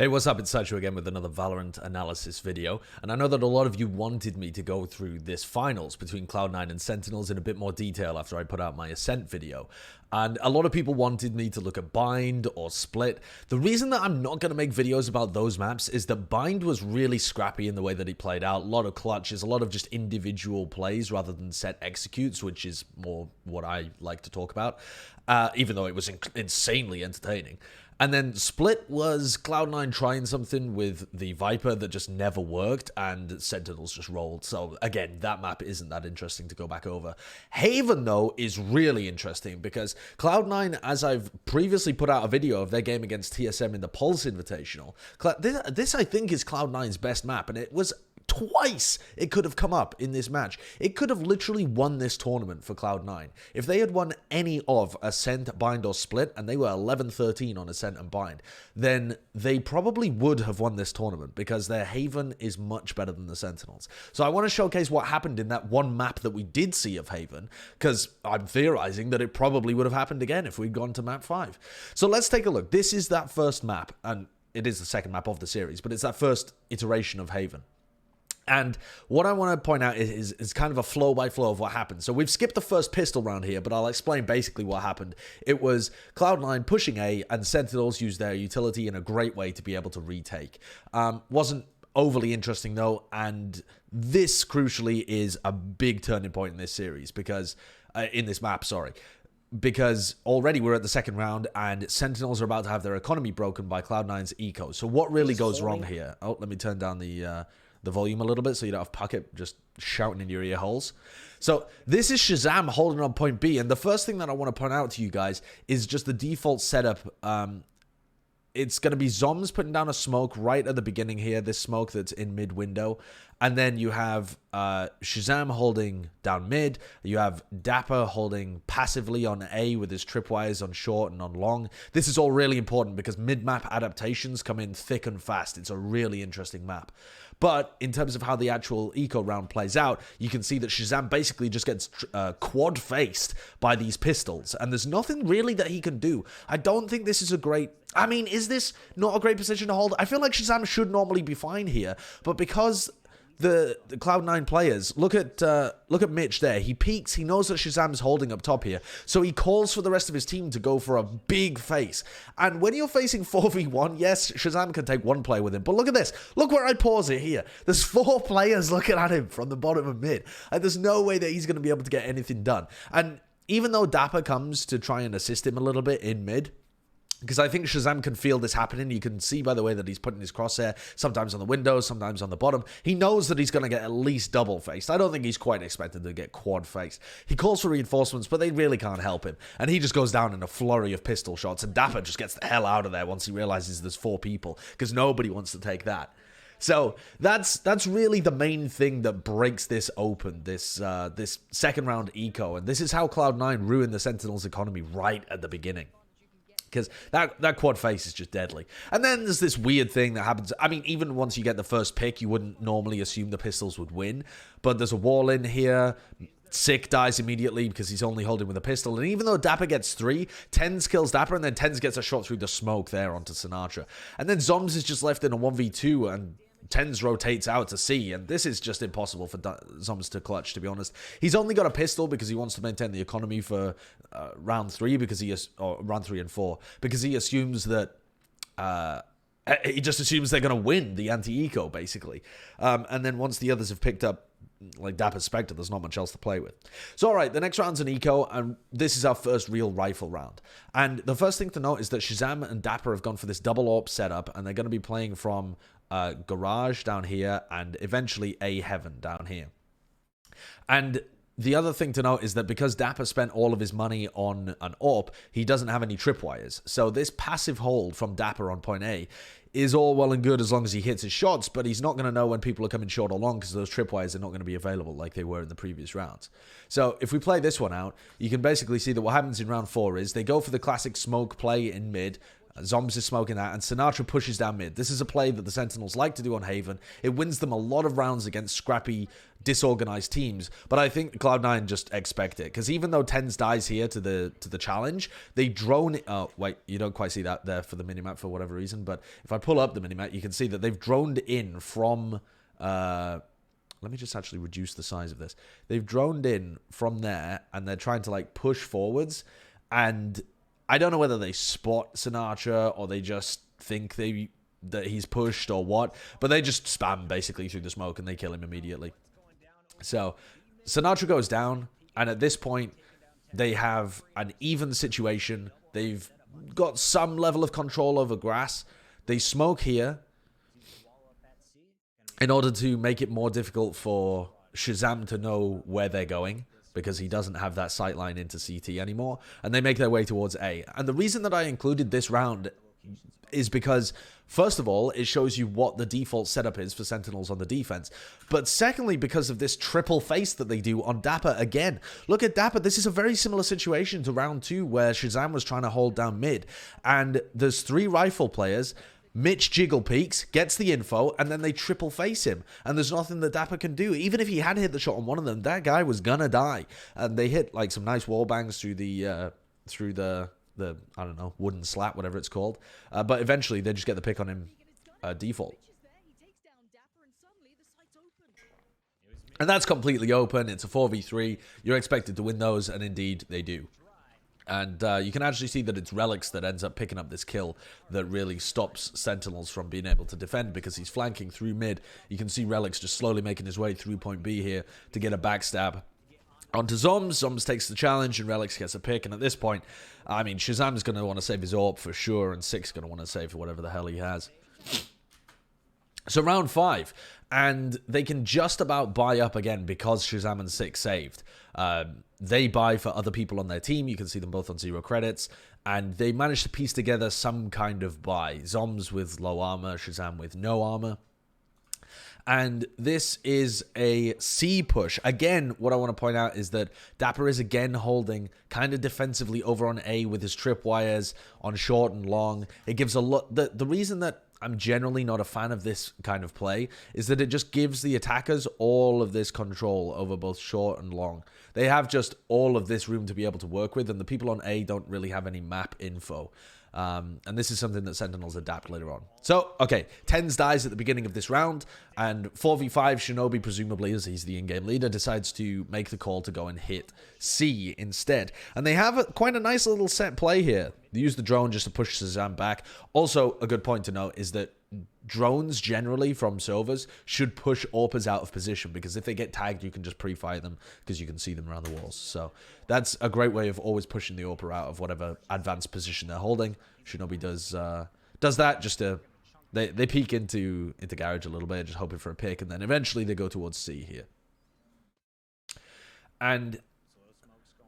Hey, what's up? It's Sideshow again with another Valorant analysis video, and I know that a lot of you wanted me to go through this finals between Cloud9 and Sentinels in a bit more detail after I put out my Ascent video, and a lot of people wanted me to look at Bind or Split. The reason that I'm not going to make videos about those maps is that Bind was really scrappy in the way that he played out, a lot of clutches, a lot of just individual plays rather than set executes, which is more what I like to talk about, even though it was insanely entertaining. And then Split was Cloud9 trying something with the Viper that just never worked, and Sentinels just rolled. So again, that map isn't that interesting to go back over. Haven, though, is really interesting because Cloud9, as I've previously put out a video of their game against TSM in the PAX Invitational, this I think is Cloud9's best map, and it was twice it could have come up in this match. It could have literally won this tournament for Cloud9. If they had won any of Ascent, Bind, or Split, and they were 11-13 on Ascent and Bind, then they probably would have won this tournament because their Haven is much better than the Sentinels. So I want to showcase what happened in that one map that we did see of Haven, because I'm theorizing that it probably would have happened again if we'd gone to map 5. So let's take a look. This is that first map, and it is the second map of the series, but it's that first iteration of Haven. And what I want to point out is kind of a flow-by-flow of what happened. So we've skipped the first pistol round here, but I'll explain basically what happened. It was Cloud9 pushing A, and Sentinels used their utility in a great way to be able to retake. Wasn't overly interesting, though, and this, crucially, is a big turning point in this series, because in this map, sorry. Because already we're at the second round, and Sentinels are about to have their economy broken by Cloud9's eco. So what really goes wrong here? Oh, let me turn down the volume a little bit so you don't have Pocket just shouting in your ear holes. So this is Shazam holding on point B, and the first thing that I want to point out to you guys is just the default setup. It's going to be Zoms putting down a smoke right at the beginning here, this smoke that's in mid window. And then you have Shazam holding down mid. You have Dapper holding passively on A with his tripwires on short and on long. This is all really important because mid-map adaptations come in thick and fast. It's a really interesting map. But in terms of how the actual eco round plays out, you can see that Shazam basically just gets quad-faced by these pistols. And there's nothing really that he can do. I don't think this is a great... I mean, is this not a great position to hold? I feel like Shazam should normally be fine here. But because... The Cloud9 players, look at Mitch there. He peeks, he knows that Shazam's holding up top here, so he calls for the rest of his team to go for a big face. And when you're facing 4v1, yes, Shazam can take one player with him, but look at this. Look where I pause it here. There's 4 players looking at him from the bottom of mid, and there's no way that he's going to be able to get anything done. And even though Dapper comes to try and assist him a little bit in mid, because I think Shazam can feel this happening. You can see by the way that he's putting his crosshair, sometimes on the windows, sometimes on the bottom. He knows that he's going to get at least double-faced. I don't think he's quite expected to get quad-faced. He calls for reinforcements, but they really can't help him. And he just goes down in a flurry of pistol shots, and Dapper just gets the hell out of there once he realizes there's 4 people, because nobody wants to take that. So that's really the main thing that breaks this open, this second round eco. And this is how Cloud9 ruined the Sentinels' economy right at the beginning. Because that quad face is just deadly. And then there's this weird thing that happens. I mean, even once you get the first pick, you wouldn't normally assume the pistols would win. But there's a wall in here. Sick dies immediately because he's only holding with a pistol. And even though Dapper gets 3, Tens kills Dapper, and then Tens gets a shot through the smoke there onto Sinatra. And then Zoms is just left in a 1v2, and Tens rotates out to C, and this is just impossible for Zoms to clutch, to be honest. He's only got a pistol because he wants to maintain the economy for round 3, because or round 3 and 4, because he assumes that he just assumes they're going to win the anti-eco, basically. And then once the others have picked up like Dapper's Spectre, there's not much else to play with. So, all right, the next round's an eco, and this is our first real rifle round. And the first thing to note is that Shazam and Dapper have gone for this double AWP setup, and they're going to be playing from Garage down here, and eventually A Heaven down here. And the other thing to note is that because Dapper spent all of his money on an AWP, he doesn't have any tripwires. So this passive hold from Dapper on point A is all well and good as long as he hits his shots, but he's not going to know when people are coming short or long because those tripwires are not going to be available like they were in the previous rounds. So if we play this one out, you can basically see that what happens in round 4 is they go for the classic smoke play in mid. Zombs is smoking that, and Sinatra pushes down mid. This is a play that the Sentinels like to do on Haven. It wins them a lot of rounds against scrappy disorganized teams, but I think Cloud9 just expect it, because even though Tens dies here to the challenge, they drone it. Oh wait, you don't quite see that there for the minimap for whatever reason, but if I pull up the minimap, you can see that they've droned in from let me just actually reduce the size of this. They've droned in from there, and they're trying to like push forwards, and I don't know whether they spot Sinatra or they just think that he's pushed or what, but they just spam basically through the smoke and they kill him immediately. So Sinatra goes down, and at this point they have an even situation. They've got some level of control over grass. They smoke here in order to make it more difficult for Shazam to know where they're going, because he doesn't have that sight line into CT anymore, and they make their way towards A. And the reason that I included this round is because, first of all, it shows you what the default setup is for Sentinels on the defense. But secondly, because of this triple face that they do on Dapper again. Look at Dapper. This is a very similar situation to round 2, where Shazam was trying to hold down mid. And there's 3 rifle players. Mitch jiggle peeks, gets the info, and then they triple face him. And there's nothing that Dapper can do. Even if he had hit the shot on one of them, that guy was gonna die. And they hit like some nice wall bangs through the I don't know, wooden slat, whatever it's called. But eventually they just get the pick on him default. And that's completely open. It's a 4v3. You're expected to win those, and indeed they do. And you can actually see that it's Relics that ends up picking up this kill that really stops Sentinels from being able to defend, because he's flanking through mid. You can see Relics just slowly making his way through point B here to get a backstab onto Zoms. Zoms takes the challenge and Relics gets a pick. And at this point, I mean, Shazam's going to want to save his AWP for sure, and Six going to want to save whatever the hell he has. So round 5, and they can just about buy up again because Shazam and Six saved. They buy for other people on their team. You can see them both on 0 credits, and they managed to piece together some kind of buy. Zoms with low armor, Shazam with no armor. And this is a C push. Again, what I want to point out is that Dapper is again holding kind of defensively over on A with his tripwires on short and long. It gives a lot. The reason that I'm generally not a fan of this kind of play is that it just gives the attackers all of this control over both short and long. They have just all of this room to be able to work with, and the people on A don't really have any map info. And this is something that Sentinels adapt later on. So, okay, Tens dies at the beginning of this round, and 4v5 Shinobi, presumably, as he's the in-game leader, decides to make the call to go and hit C instead. And they have quite a nice little set play here. They use the drone just to push Shazam back. Also, a good point to note is that drones generally from Silvers should push AWPers out of position, because if they get tagged, you can just pre-fire them because you can see them around the walls. So that's a great way of always pushing the AWPer out of whatever advanced position they're holding. Shinobi does that just to they peek into garage a little bit, just hoping for a pick, and then eventually they go towards C here. And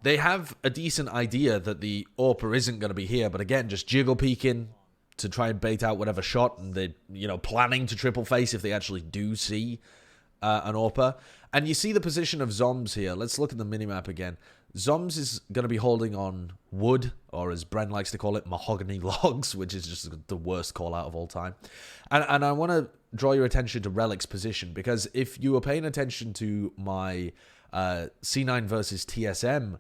they have a decent idea that the AWPer isn't going to be here, but again, just jiggle peeking to try and bait out whatever shot, and they're, you know, planning to triple face if they actually do see an AWPer. And you see the position of Zoms here. Let's look at the minimap again. Zoms is going to be holding on wood, or as Bren likes to call it, mahogany logs, which is just the worst call out of all time. And I want to draw your attention to Relic's position, because if you were paying attention to my C9 versus TSM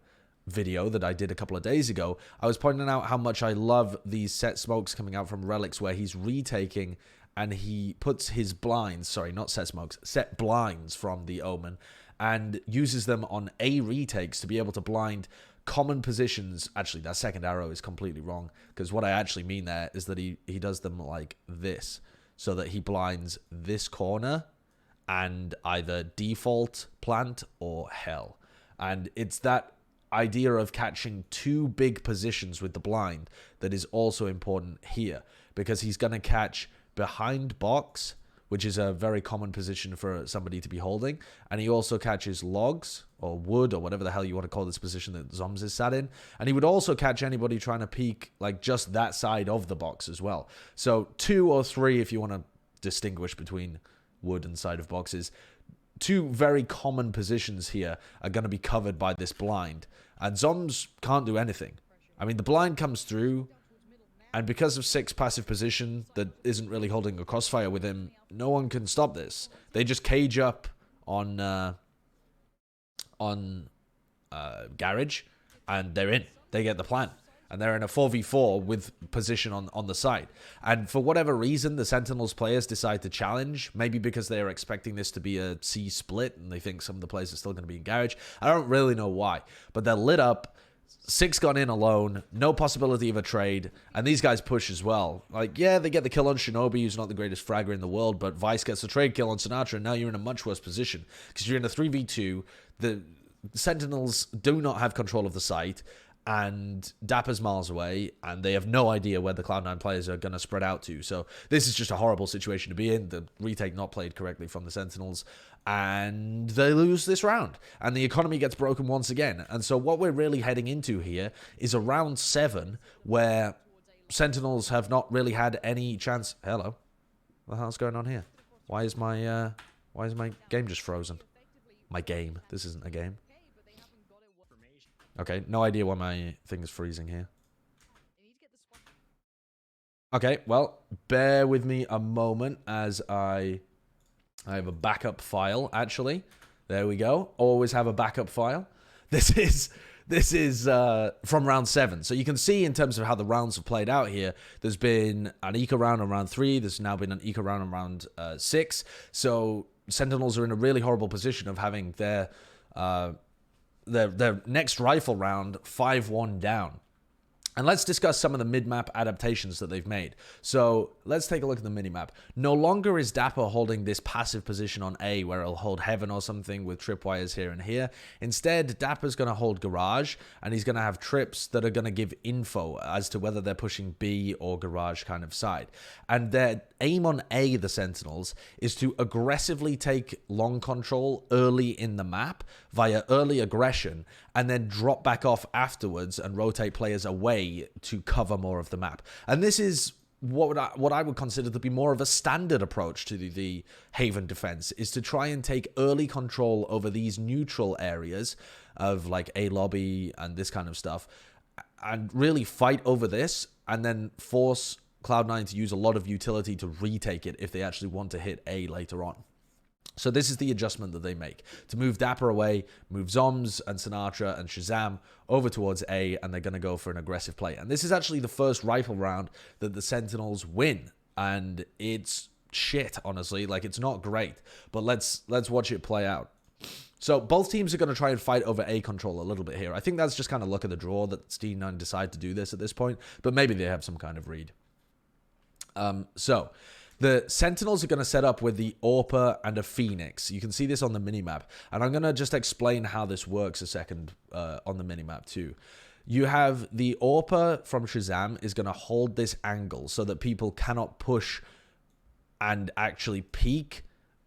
video that I did a couple of days ago, I was pointing out how much I love these set smokes coming out from Relics, where he's retaking and he puts his blinds, sorry, not set smokes, set blinds from the Omen, and uses them on A retakes to be able to blind common positions. Actually, that second arrow is completely wrong, because what I actually mean there is that he does them like this, so that he blinds this corner and either default, plant, or hell. And it's that idea of catching 2 big positions with the blind that is also important here, because he's going to catch behind box, which is a very common position for somebody to be holding, and he also catches logs or wood or whatever the hell you want to call this position that Zoms is sat in, and he would also catch anybody trying to peek like just that side of the box as well. So 2 or 3, if you want to distinguish between wood and side of boxes, 2 very common positions here are going to be covered by this blind, and Zoms can't do anything. I mean, the blind comes through, and because of Six passive position that isn't really holding a crossfire with him, no one can stop this. They just cage up on on Garage, and they're in. They get the plan. And they're in a 4v4 with position on the side. And for whatever reason, the Sentinels players decide to challenge. Maybe because they are expecting this to be a C split and they think some of the players are still going to be in Garage. I don't really know why. But they're lit up. 6 gone in alone. No possibility of a trade. And these guys push as well. Like, yeah, they get the kill on Shinobi, who's not the greatest fragger in the world. But Vice gets the trade kill on Sinatra. And now you're in a much worse position. Because you're in a 3v2. The Sentinels do not have control of the site. And Dapper's miles away, and they have no idea where the Cloud9 players are going to spread out to. So this is just a horrible situation to be in. The retake not played correctly from the Sentinels, and they lose this round. And the economy gets broken once again. And so what we're really heading into here is a round 7 where Sentinels have not really had any chance. Hello. What the hell's going on here? Why is my game just frozen? My game. This isn't a game. Okay, no idea why my thing is freezing here. Okay, well, bear with me a moment as I have a backup file, actually. There we go. Always have a backup file. This is from round 7. So you can see in terms of how the rounds have played out here, there's been an eco round on round 3. There's now been an eco round on round 6. So Sentinels are in a really horrible position of having their next rifle round 5-1 down. And let's discuss some of the mid-map adaptations that they've made. So let's take a look at the mini-map. No longer is Dapper holding this passive position on A where he'll hold Heaven or something with tripwires here and here. Instead, Dapper's going to hold Garage, and he's going to have trips that are going to give info as to whether they're pushing B or Garage kind of side. And their aim on A, the Sentinels, is to aggressively take long control early in the map via early aggression, and then drop back off afterwards and rotate players away to cover more of the map. And this is what I would consider to be more of a standard approach to the Haven defense, is to try and take early control over these neutral areas of like A lobby and this kind of stuff, and really fight over this, and then force Cloud9 to use a lot of utility to retake it if they actually want to hit A later on. So this is the adjustment that they make, to move Dapper away, move Zoms and Sinatra and Shazam over towards A, and they're going to go for an aggressive play. And this is actually the first rifle round that the Sentinels win, and it's shit, honestly. Like, it's not great, but let's watch it play out. So both teams are going to try and fight over A control a little bit here. I think that's just kind of luck of the draw that Cloud9 decide to do this at this point, but maybe they have some kind of read. So the Sentinels are going to set up with the AWPer and a Phoenix. You can see this on the minimap. And I'm going to just explain how this works a second on the minimap too. You have the AWPer from Shazam is going to hold this angle so that people cannot push and actually peek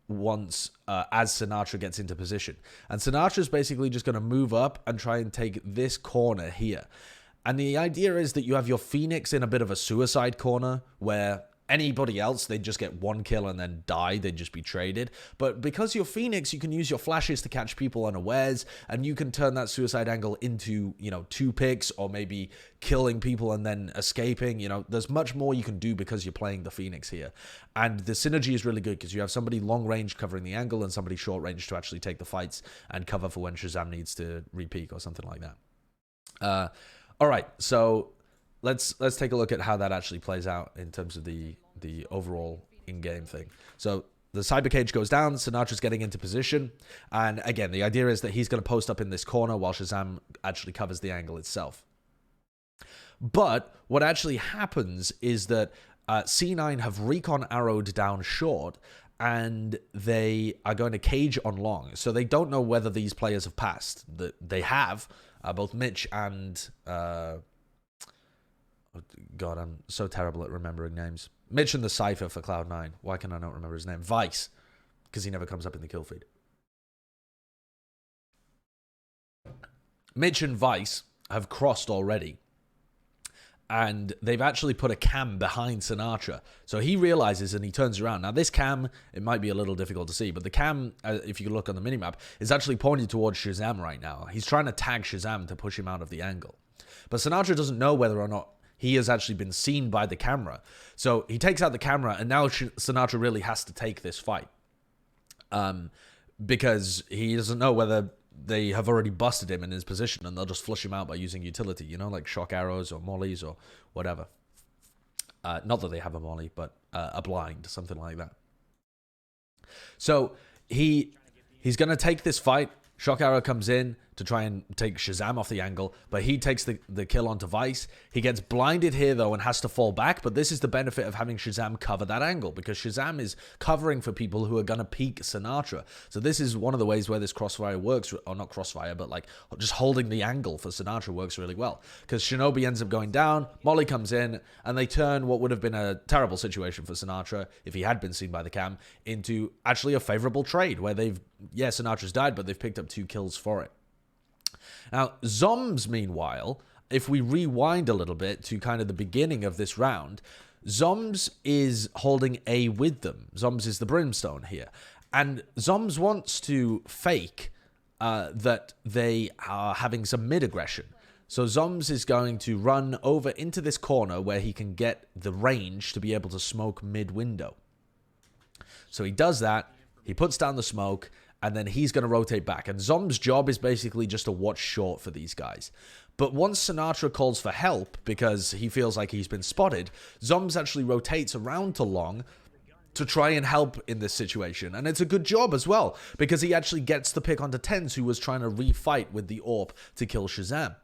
once as Sinatra gets into position. And Sinatra's basically just going to move up and try and take this corner here. And the idea is that you have your Phoenix in a bit of a suicide corner where anybody else, they'd just get 1 kill and then die. They'd just be traded. But because you're Phoenix, you can use your flashes to catch people unawares, and you can turn that suicide angle into, 2 picks, or maybe killing people and then escaping. There's much more you can do because you're playing the Phoenix here. And the synergy is really good because you have somebody long range covering the angle and somebody short range to actually take the fights and cover for when Shazam needs to re-peek or something like that. All right, so let's take a look at how that actually plays out in terms of the overall in-game thing. So the cyber cage goes down, Sinatra's getting into position, and again, the idea is that he's going to post up in this corner while Shazam actually covers the angle itself. But what actually happens is that C9 have recon arrowed down short, and they are going to cage on long. So they don't know whether these players have passed. They have, both Mitch and... God, I'm so terrible at remembering names. Mitch and the Cypher for Cloud9. Why can I not remember his name? Vice, because he never comes up in the kill feed. Mitch and Vice have crossed already, and they've actually put a cam behind Sinatra. So he realizes and he turns around. Now this cam, it might be a little difficult to see, but the cam, if you look on the minimap, is actually pointed towards Shazam right now. He's trying to tag Shazam to push him out of the angle. But Sinatra doesn't know whether or not he has actually been seen by the camera. So he takes out the camera, and now Sinatra really has to take this fight. Because he doesn't know whether they have already busted him in his position, and they'll just flush him out by using utility, you know, like shock arrows or mollies or whatever. Not that they have a molly, but a blind, something like that. So he's going to take this fight. Shock arrow comes in to try and take Shazam off the angle, but he takes the kill onto Vice. He gets blinded here, though, and has to fall back, but this is the benefit of having Shazam cover that angle, because Shazam is covering for people who are going to peek Sinatra. So this is one of the ways where this crossfire works, or not crossfire, but like just holding the angle for Sinatra works really well, because Shinobi ends up going down, Molly comes in, and they turn what would have been a terrible situation for Sinatra, if he had been seen by the cam, into actually a favorable trade, where Sinatra's died, but they've picked up 2 kills for it. Now, Zombs, meanwhile, if we rewind a little bit to kind of the beginning of this round, Zombs is holding A with them. Zombs is the Brimstone here. And Zombs wants to fake that they are having some mid-aggression. So Zombs is going to run over into this corner where he can get the range to be able to smoke mid-window. So he does that, he puts down the smoke, and then he's going to rotate back. And Zom's job is basically just to watch short for these guys. But once Sinatra calls for help, because he feels like he's been spotted, Zoms actually rotates around to long to try and help in this situation. And it's a good job as well, because he actually gets the pick onto Tens, who was trying to refight with the AWP to kill Shazam.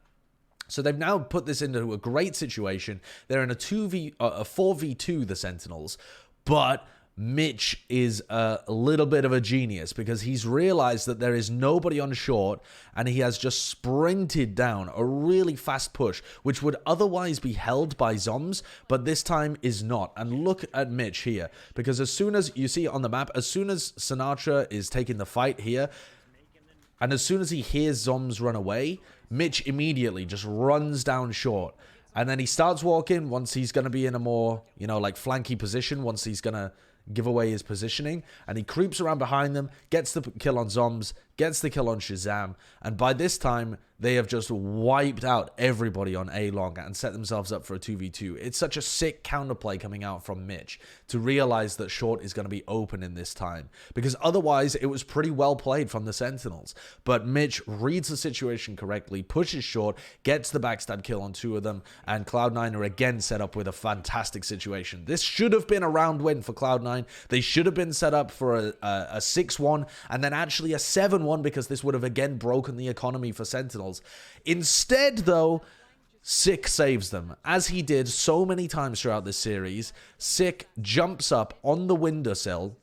So they've now put this into a great situation. They're in a 4v2, the Sentinels, but Mitch is a little bit of a genius, because he's realized that there is nobody on short, and he has just sprinted down a really fast push, which would otherwise be held by Zoms, but this time is not. And look at Mitch here, because as soon as you see on the map, as soon as Sinatra is taking the fight here, and as soon as he hears Zoms run away, Mitch immediately just runs down short. And then he starts walking once he's going to be in a more, like flanky position, once he's going to give away his positioning, and he creeps around behind them, gets the kill on Zoms, gets the kill on Shazam, and by this time they have just wiped out everybody on A long and set themselves up for a 2v2. It's such a sick counterplay coming out from Mitch to realize that short is going to be open in this time, because otherwise it was pretty well played from the Sentinels. But Mitch reads the situation correctly, pushes short, gets the backstab kill on 2 of them, and Cloud9 are again set up with a fantastic situation. This should have been a round win for Cloud9. They should have been set up for a 6-1 and then actually a 7-1, because this would have again broken the economy for Sentinels. Instead, though, Sick saves them, as he did so many times throughout this series. Sick jumps up on the windowsill.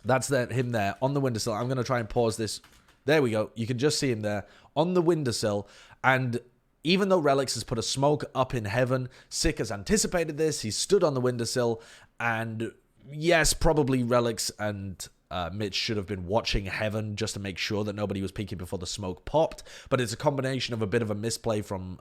That's him there on the windowsill. I'm going to try and pause this. There we go. You can just see him there on the windowsill. And even though Relix has put a smoke up in heaven, Sick has anticipated this. He's stood on the windowsill. And yes, probably Relix and Mitch should have been watching heaven just to make sure that nobody was peeking before the smoke popped. But it's a combination of a bit of a misplay from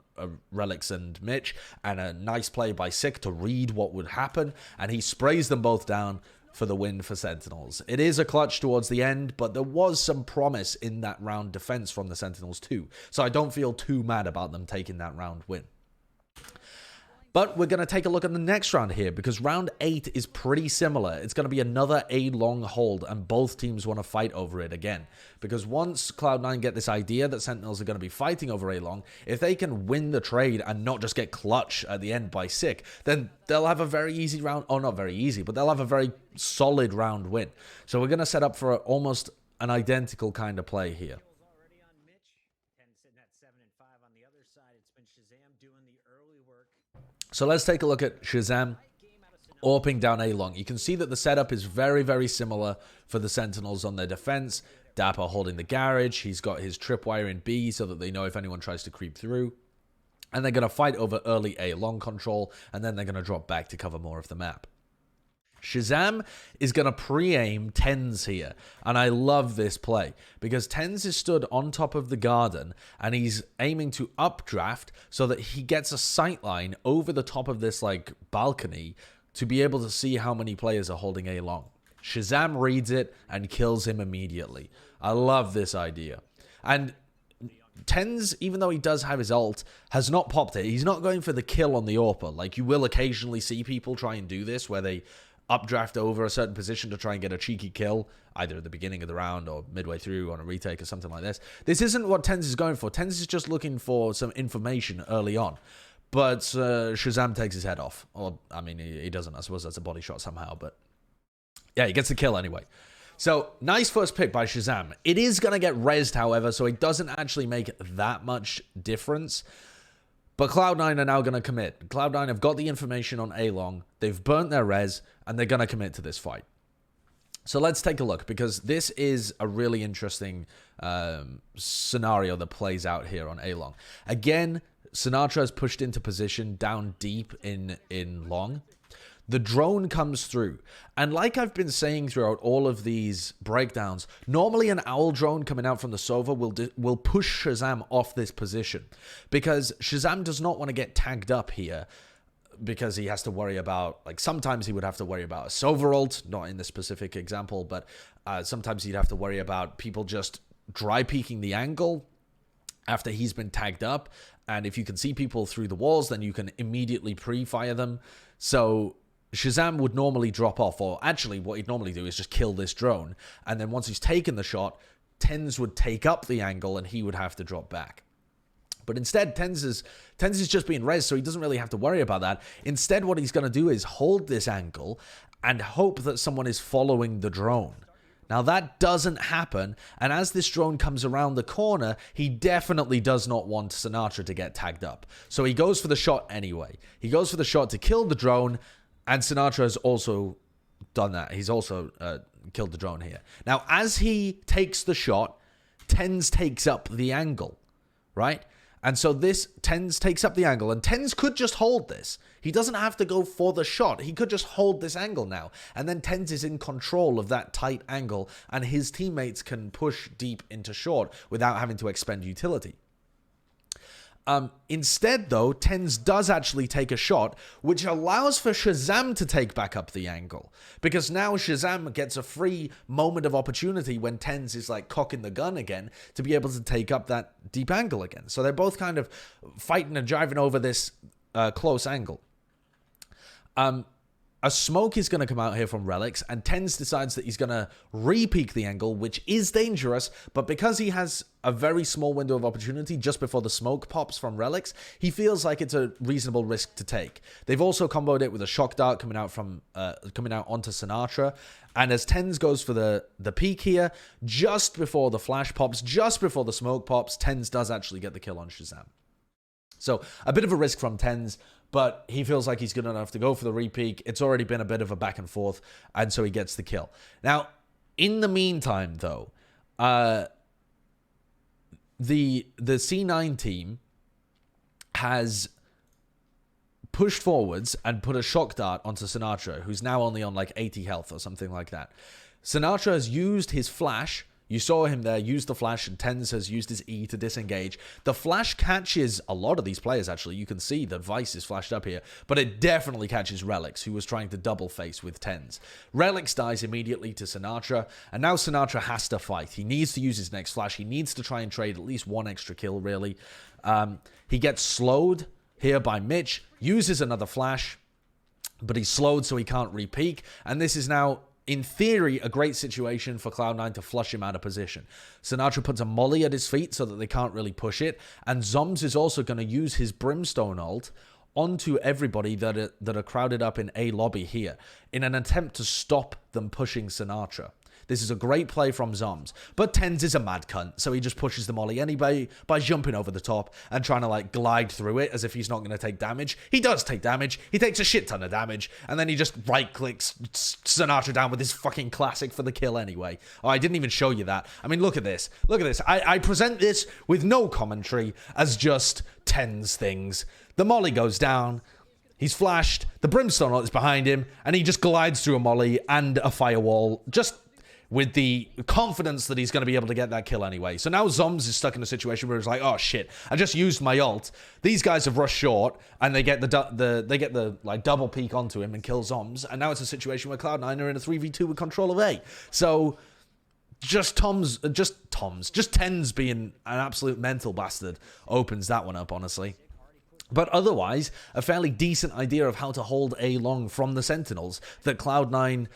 Relix and Mitch and a nice play by Sick to read what would happen. And he sprays them both down for the win for Sentinels. It is a clutch towards the end, but there was some promise in that round defense from the Sentinels too. So I don't feel too mad about them taking that round win. But we're going to take a look at the next round here, because round 8 is pretty similar. It's going to be another A-long hold, and both teams want to fight over it again. Because once Cloud9 get this idea that Sentinels are going to be fighting over A-long, if they can win the trade and not just get clutch at the end by Sick, then they'll have a very easy round. Oh, not very easy, but they'll have a very solid round win. So we're going to set up for almost an identical kind of play here. So let's take a look at Shazam AWPing down A-long. You can see that the setup is very, very similar for the Sentinels on their defense. Dapper holding the garage. He's got his tripwire in B so that they know if anyone tries to creep through. And they're going to fight over early A-long control, and then they're going to drop back to cover more of the map. Shazam is going to pre-aim Tens here, and I love this play because Tens is stood on top of the garden and he's aiming to updraft so that he gets a sightline over the top of this like balcony to be able to see how many players are holding A long. Shazam reads it and kills him immediately. I love this idea. And Tens, even though he does have his ult, has not popped it. He's not going for the kill on the AWPer. Like, you will occasionally see people try and do this where they updraft over a certain position to try and get a cheeky kill, either at the beginning of the round or midway through on a retake or something like this. This isn't what TenZ is going for. TenZ is just looking for some information early on. But Shazam takes his head off. Or, I mean, he doesn't. I suppose that's a body shot somehow. But yeah, he gets the kill anyway. So, nice first pick by Shazam. It is going to get rezzed, however, so it doesn't actually make that much difference. But Cloud9 are now going to commit. Cloud9 have got the information on A-Long. They've burnt their res, and they're going to commit to this fight. So let's take a look, because this is a really interesting scenario that plays out here on A-Long. Again, Sinatra is pushed into position down deep in long. The drone comes through. And like I've been saying throughout all of these breakdowns, normally an owl drone coming out from the Sova will push Shazam off this position. Because Shazam does not want to get tagged up here, because he has to worry about, like, sometimes he would have to worry about a Sova ult, not in this specific example, but sometimes he'd have to worry about people just dry peeking the angle after he's been tagged up. And if you can see people through the walls, then you can immediately pre-fire them. So Shazam would normally drop off, or actually what he'd normally do is just kill this drone. And then once he's taken the shot, TenZ would take up the angle and he would have to drop back. But instead, TenZ is just being res, so he doesn't really have to worry about that. Instead, what he's going to do is hold this angle and hope that someone is following the drone. Now, that doesn't happen, and as this drone comes around the corner, he definitely does not want Sinatra to get tagged up. So he goes for the shot anyway. He goes for the shot to kill the drone, and Sinatra has also done that. He's also killed the drone here. Now, as he takes the shot, TenZ takes up the angle, right? And so this, TenZ takes up the angle, and TenZ could just hold this. He doesn't have to go for the shot. He could just hold this angle now. And then TenZ is in control of that tight angle, and his teammates can push deep into short without having to expend utility. Instead, though, TenZ does actually take a shot, which allows for Shazam to take back up the angle. Because now Shazam gets a free moment of opportunity when TenZ is like cocking the gun again to be able to take up that deep angle again. So they're both kind of fighting and driving over this close angle. A smoke is going to come out here from Relics, and TenZ decides that he's going to re-peek the angle, which is dangerous, but because he has a very small window of opportunity just before the smoke pops from Relics, he feels like it's a reasonable risk to take. They've also comboed it with a shock dart coming out onto Sinatra, and as TenZ goes for the peek here, just before the flash pops, just before the smoke pops, TenZ does actually get the kill on Shazam. So, a bit of a risk from TenZ, but he feels like he's good enough to go for the re-peek. It's already been a bit of a back and forth, and so he gets the kill. Now, in the meantime, though, the C9 team has pushed forwards and put a shock dart onto Sinatra, who's now only on like 80 health or something like that. Sinatra has used his flash. You saw him there use the flash, and TenZ has used his E to disengage. The flash catches a lot of these players, actually. You can see that Vice is flashed up here, but it definitely catches Relics, who was trying to double face with TenZ. Relics dies immediately to Sinatra, and now Sinatra has to fight. He needs to use his next flash. He needs to try and trade at least one extra kill, really. He gets slowed here by Mitch, uses another flash, but he's slowed so he can't re-peek, and this is now, in theory, a great situation for Cloud9 to flush him out of position. Sinatra puts a molly at his feet so that they can't really push it, and Zombs is also going to use his Brimstone ult onto everybody that are crowded up in A lobby here in an attempt to stop them pushing Sinatra. This is a great play from Zombs, but TenZ is a mad cunt, so he just pushes the molly anyway by jumping over the top and trying to like glide through it as if he's not going to take damage. He does take damage. He takes a shit ton of damage, and then he just right-clicks Sinatra down with his fucking classic for the kill anyway. Oh, I didn't even show you that. I mean, look at this. Look at this. I present this with no commentary as just TenZ things. The molly goes down. He's flashed. The Brimstone ult is behind him, and he just glides through a molly and a firewall, just with the confidence that he's going to be able to get that kill anyway. So now Zombs is stuck in a situation where he's like, oh shit, I just used my ult. These guys have rushed short, and they get the like double peek onto him and kill Zombs. And now it's a situation where Cloud9 are in a 3v2 with control of A. So just TenZ being an absolute mental bastard opens that one up, honestly. But otherwise, a fairly decent idea of how to hold A long from the Sentinels that Cloud9,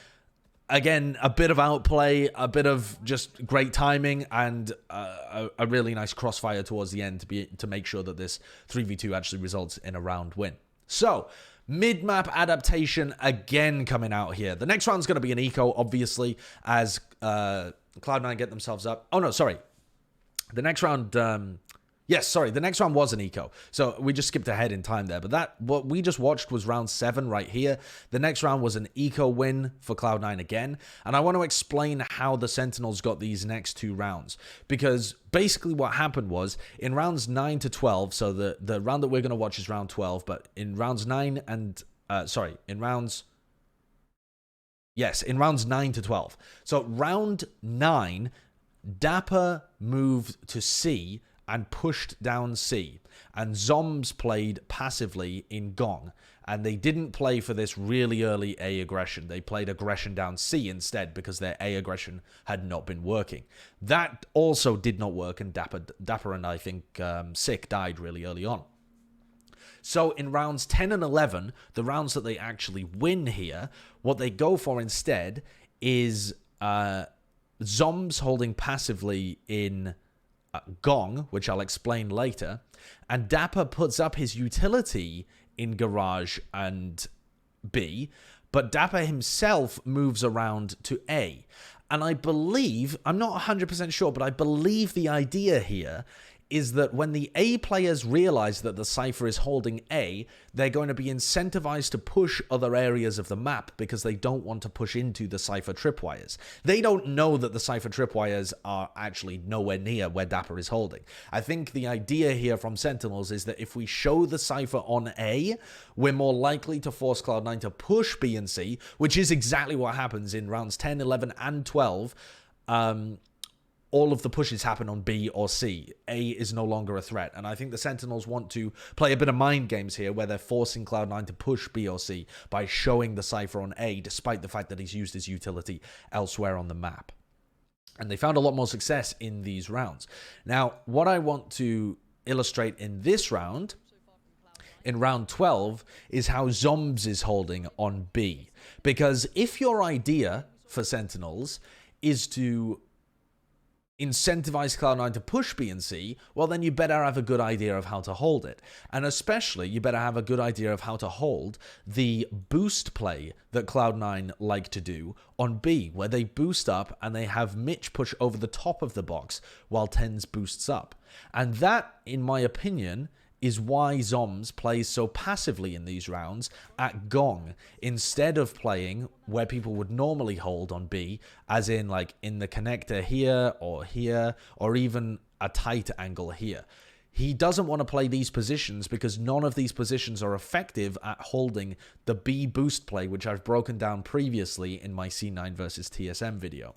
again, a bit of outplay, a bit of just great timing, and a really nice crossfire towards the end to make sure that this 3v2 actually results in a round win. So, mid-map adaptation again coming out here. The next round's going to be an eco, obviously, as Cloud9 get themselves up. Oh, no, sorry. The next round... Yes, sorry, the next round was an eco. So we just skipped ahead in time there. But what we just watched was round 7 right here. The next round was an eco win for Cloud9 again. And I want to explain how the Sentinels got these next 2 rounds. Because basically what happened was, in rounds 9 to 12, so the round that we're going to watch is round 12, but in rounds 9 and... in rounds 9 to 12. So round 9, Dapper moved to C and pushed down C, and Zombs played passively in Gong, and they didn't play for this really early A aggression. They played aggression down C instead because their A aggression had not been working. That also did not work, and Dapper and I think Sick died really early on. So in rounds 10 and 11, the rounds that they actually win here, what they go for instead is Zombs holding passively in Gong, which I'll explain later, and Dapper puts up his utility in Garage and B, but Dapper himself moves around to A. And I believe, I'm not 100% sure, but I believe the idea here is that when the A players realize that the Cypher is holding A, they're going to be incentivized to push other areas of the map because they don't want to push into the Cypher tripwires. They don't know that the Cypher tripwires are actually nowhere near where Dapper is holding. I think the idea here from Sentinels is that if we show the Cypher on A, we're more likely to force Cloud9 to push B and C, which is exactly what happens in rounds 10, 11, and 12. All of the pushes happen on B or C. A is no longer a threat. And I think the Sentinels want to play a bit of mind games here where they're forcing Cloud9 to push B or C by showing the Cypher on A, despite the fact that he's used his utility elsewhere on the map. And they found a lot more success in these rounds. Now, what I want to illustrate in this round, in round 12, is how Zombs is holding on B. Because if your idea for Sentinels is to incentivize Cloud9 to push B and C, well then you better have a good idea of how to hold it. And especially, you better have a good idea of how to hold the boost play that Cloud9 like to do on B, where they boost up and they have Mitch push over the top of the box while Tens boosts up. And that, in my opinion, is why Zombs plays so passively in these rounds at Gong, instead of playing where people would normally hold on B, as in like in the connector here, or even a tight angle here. He doesn't want to play these positions because none of these positions are effective at holding the B boost play, which I've broken down previously in my C9 versus TSM video.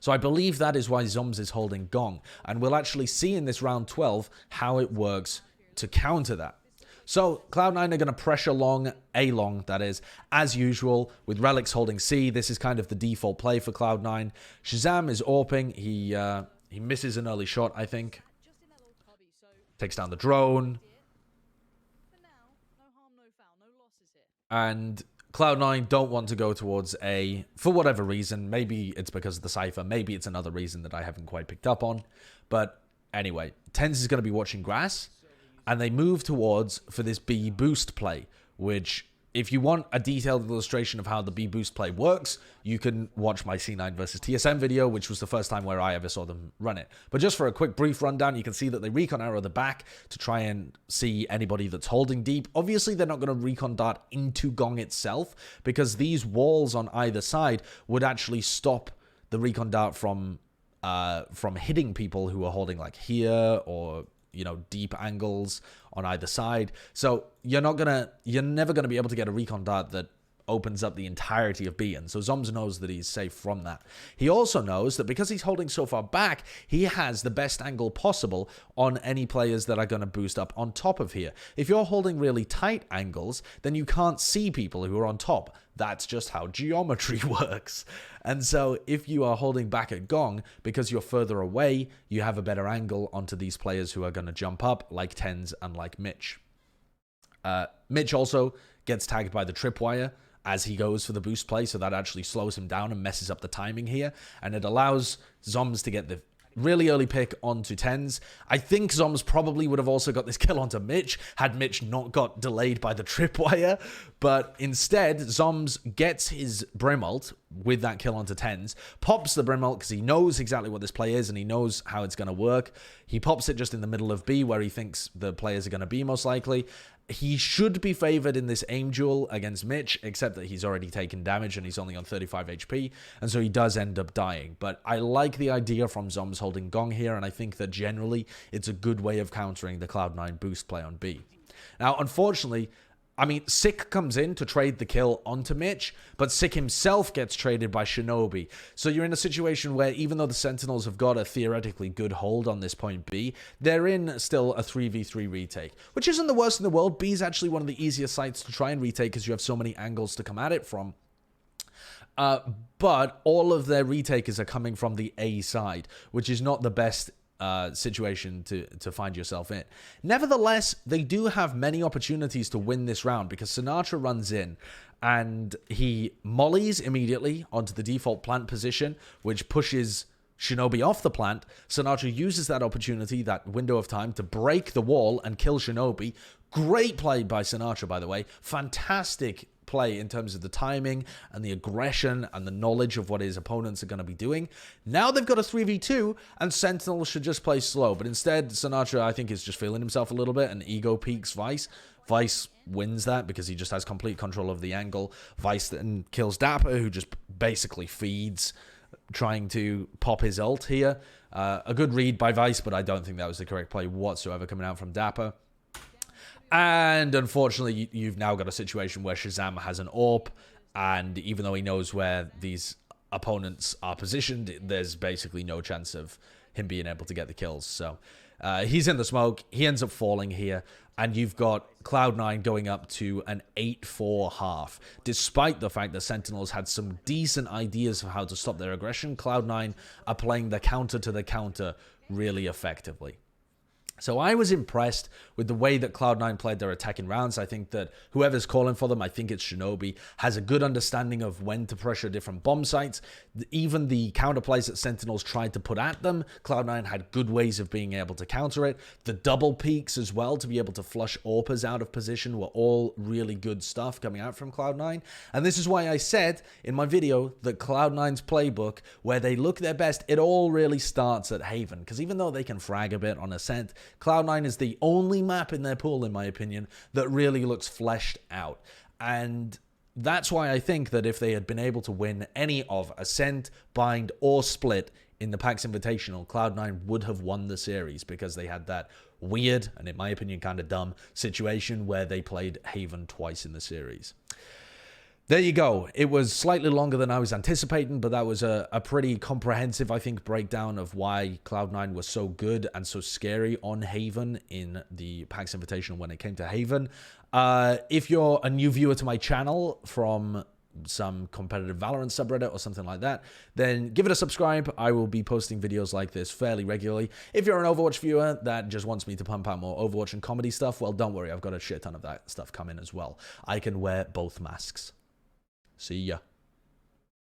So I believe that is why Zombs is holding Gong, and we'll actually see in this round 12 how it works to counter that. So Cloud9 are going to pressure long, A long that is, as usual, with Relics holding C. This is kind of the default play for Cloud9. Shazam is AWPing. He misses an early shot, I think. Takes down the drone. And Cloud9 don't want to go towards A for whatever reason. Maybe it's because of the Cypher. Maybe it's another reason that I haven't quite picked up on. But anyway, Tens is going to be watching grass. And they move towards for this B boost play, which, if you want a detailed illustration of how the B boost play works, you can watch my C9 versus TSM video, which was the first time where I ever saw them run it. But just for a quick brief rundown, you can see that they recon arrow the back to try and see anybody that's holding deep. Obviously, they're not going to recon dart into Gong itself, because these walls on either side would actually stop the recon dart from hitting people who are holding like here, or deep angles on either side. So you're never gonna be able to get a recon dart that opens up the entirety of B, and so Zombs knows that he's safe from that. He also knows that because he's holding so far back, he has the best angle possible on any players that are going to boost up on top of here. If you're holding really tight angles, then you can't see people who are on top. That's just how geometry works. And so if you are holding back at Gong, because you're further away, you have a better angle onto these players who are going to jump up, like Tens and like Mitch. Mitch also gets tagged by the tripwire as he goes for the boost play, so that actually slows him down and messes up the timing here, and it allows Zombs to get the really early pick onto 10s. I think Zombs probably would have also got this kill onto Mitch had Mitch not got delayed by the tripwire, but instead Zombs gets his Brimult with that kill onto 10s, pops the Brimult because he knows exactly what this play is and he knows how it's going to work. He pops it just in the middle of B where he thinks the players are going to be most likely. He should be favored in this aim duel against Mitch, except that he's already taken damage and he's only on 35 HP, and so he does end up dying. But I like the idea from Zombs holding Gong here, and I think that generally it's a good way of countering the Cloud9 boost play on B. Now, unfortunately, I mean, Sick comes in to trade the kill onto Mitch, but Sick himself gets traded by Shinobi. So you're in a situation where even though the Sentinels have got a theoretically good hold on this point B, they're in still a 3v3 retake, which isn't the worst in the world. B is actually one of the easiest sites to try and retake because you have so many angles to come at it from. But all of their retakers are coming from the A side, which is not the best situation to find yourself in. Nevertheless, they do have many opportunities to win this round because Sinatra runs in and he mollies immediately onto the default plant position, which pushes Shinobi off the plant. Sinatra uses that opportunity, that window of time, to break the wall and kill Shinobi. Great play by Sinatra, by the way. Fantastic play in terms of the timing and the aggression and the knowledge of what his opponents are going to be doing. Now they've got a 3v2 and Sentinels should just play slow, but instead Sinatra, I think, is just feeling himself a little bit and ego peaks Vice. Vice wins that because he just has complete control of the angle. Vice then kills Dapper, who just basically feeds, trying to pop his ult here. A good read by Vice, but I don't think that was the correct play whatsoever coming out from Dapper. And unfortunately, you've now got a situation where Shazam has an AWP, and even though he knows where these opponents are positioned, there's basically no chance of him being able to get the kills. So he's in the smoke, he ends up falling here, and you've got Cloud9 going up to an 8-4 half. Despite the fact that Sentinels had some decent ideas of how to stop their aggression, Cloud9 are playing the counter to the counter really effectively. So I was impressed with the way that Cloud9 played their attacking rounds. I think that whoever's calling for them, I think it's Shinobi, has a good understanding of when to pressure different bomb sites. Even the counterplays that Sentinels tried to put at them, Cloud9 had good ways of being able to counter it. The double peaks as well, to be able to flush AWPers out of position, were all really good stuff coming out from Cloud9. And this is why I said in my video that Cloud9's playbook, where they look their best, it all really starts at Haven. Because even though they can frag a bit on Ascent, Cloud9 is the only map in their pool, in my opinion, that really looks fleshed out. And that's why I think that if they had been able to win any of Ascent, Bind, or Split in the PAX Invitational, Cloud9 would have won the series because they had that weird, and in my opinion kind of dumb, situation where they played Haven twice in the series. There you go. It was slightly longer than I was anticipating, but that was a pretty comprehensive, I think, breakdown of why Cloud9 was so good and so scary on Haven in the PAX Invitational when it came to Haven. If you're a new viewer to my channel from some competitive Valorant subreddit or something like that, then give it a subscribe. I will be posting videos like this fairly regularly. If you're an Overwatch viewer that just wants me to pump out more Overwatch and comedy stuff, well, don't worry. I've got a shit ton of that stuff coming as well. I can wear both masks. See ya.